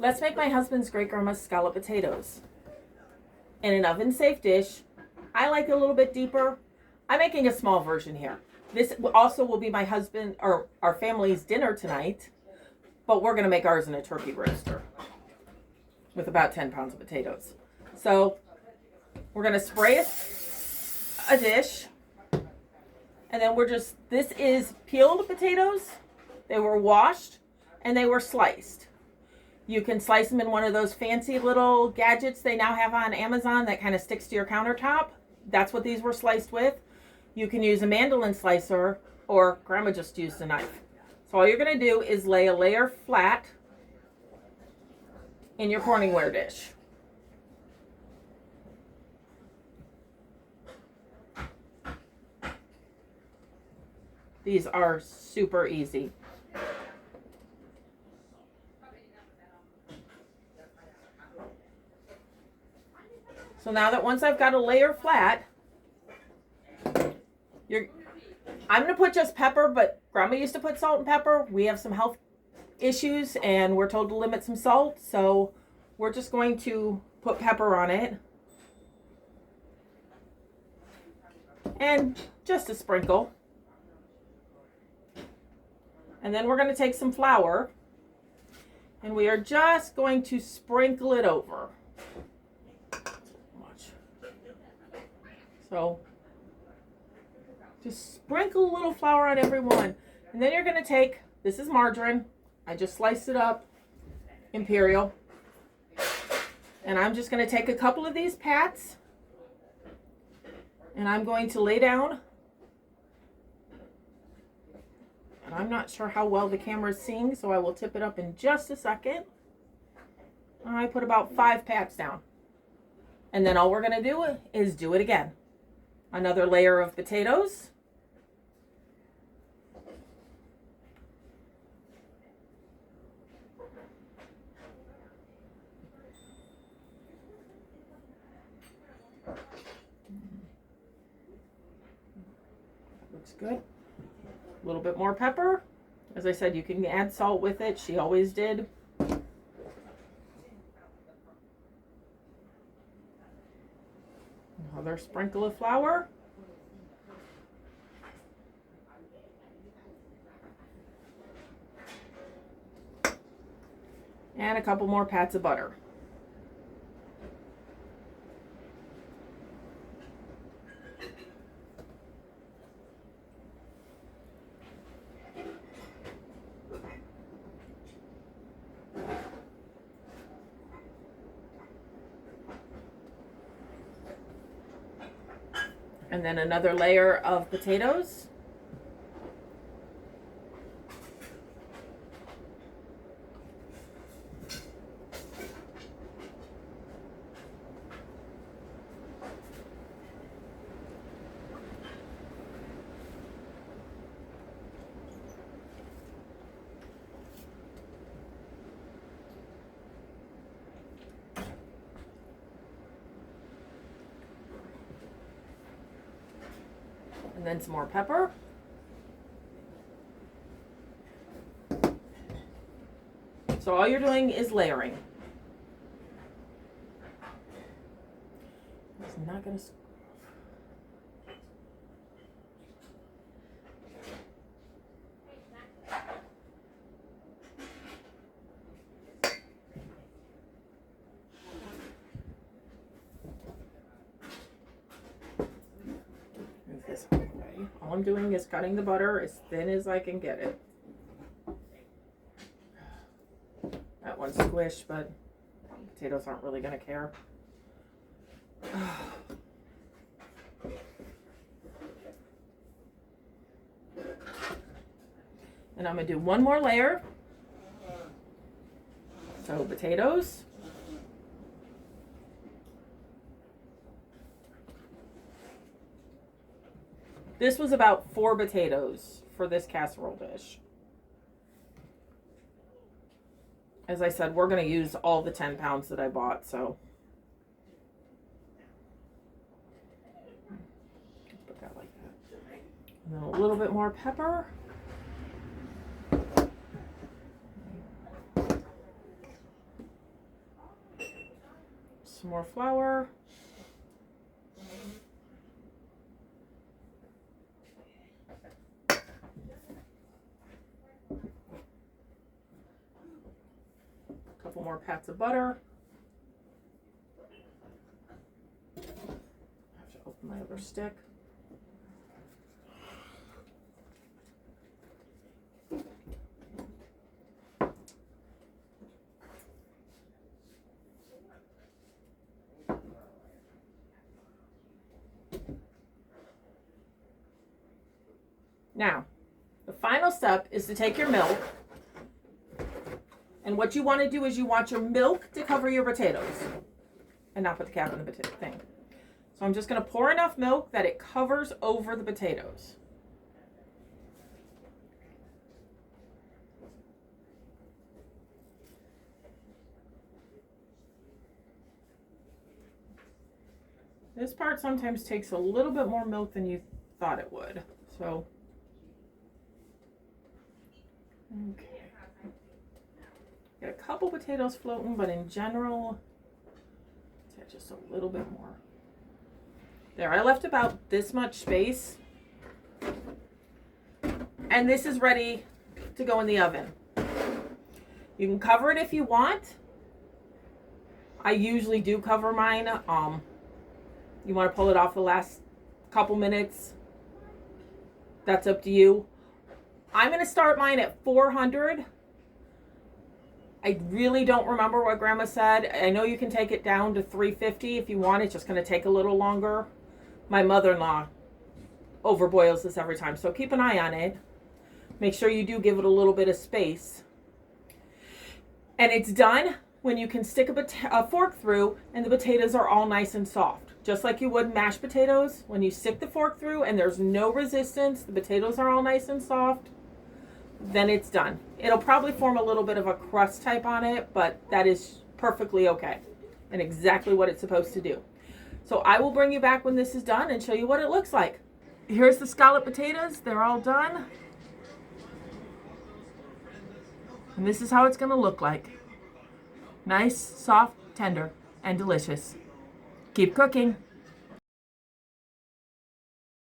Let's make my husband's great-grandma's scalloped potatoes. In an oven-safe dish, I like it a little bit deeper. I'm making a small version here. This also will be my husband or our family's dinner tonight, but we're going to make ours in a turkey roaster with about 10 pounds of potatoes. So we're going to spray a dish, and then this is peeled potatoes. They were washed and they were sliced. You can slice them in one of those fancy little gadgets they now have on Amazon that kind of sticks to your countertop. That's what these were sliced with. You can use a mandolin slicer, or Grandma just used a knife. So all you're going to do is lay a layer flat in your Corningware dish. These are super easy. So now that once I've got a layer flat, I'm going to put just pepper, but Grandma used to put salt and pepper. We have some health issues and we're told to limit some salt, so we're just going to put pepper on it. And just a sprinkle. And then we're going to take some flour and we are just going to sprinkle it over. So just sprinkle a little flour on every one. And then you're going to take, this is margarine. I just sliced it up, Imperial. And I'm just going to take a couple of these pats and I'm going to lay down. And I'm not sure how well the camera is seeing, so I will tip it up in just a second. I put about 5 pats down. And then all we're going to do is do it again. Another layer of potatoes. Looks good. A little bit more pepper. As I said, you can add salt with it. She always did. Another sprinkle of flour. And a couple more pats of butter. And then another layer of potatoes. And then some more pepper. So all you're doing is layering. It's not going to. This way. All I'm doing is cutting the butter as thin as I can get it. That one's squished, but potatoes aren't really going to care. And I'm going to do one more layer. So potatoes. This was about 4 potatoes for this casserole dish. As I said, we're going to use all the 10 pounds that I bought, so. Put that like that. And then a little bit more pepper. some more flour. A couple more pats of butter. I have to open my other stick. Now, the final step is to take your milk, and what you want to do is you want your milk to cover your potatoes and not put the cap in the potato thing. So I'm just going to pour enough milk that it covers over the potatoes. This part sometimes takes a little bit more milk than you thought it would. So okay. Got a couple potatoes floating, but in general, just a little bit more. There, I left about this much space. And this is ready to go in the oven. You can cover it if you want. I usually do cover mine. You want to pull it off the last couple minutes. That's up to you. I'm going to start mine at 400. I really don't remember what Grandma said. I know you can take it down to 350 if you want. It's just going to take a little longer. My mother-in-law overboils this every time, so keep an eye on it. Make sure you do give it a little bit of space. And it's done when you can stick a fork through and the potatoes are all nice and soft. Just like you would mashed potatoes. When you stick the fork through and there's no resistance, the potatoes are all nice and soft, then it's done. It'll probably form a little bit of a crust type on it, but that is perfectly okay and exactly what it's supposed to do. So I will bring you back when this is done and show you what it looks like. Here's the scalloped potatoes. They're all done. And this is how it's going to look like. Nice, soft, tender, and delicious. Keep cooking.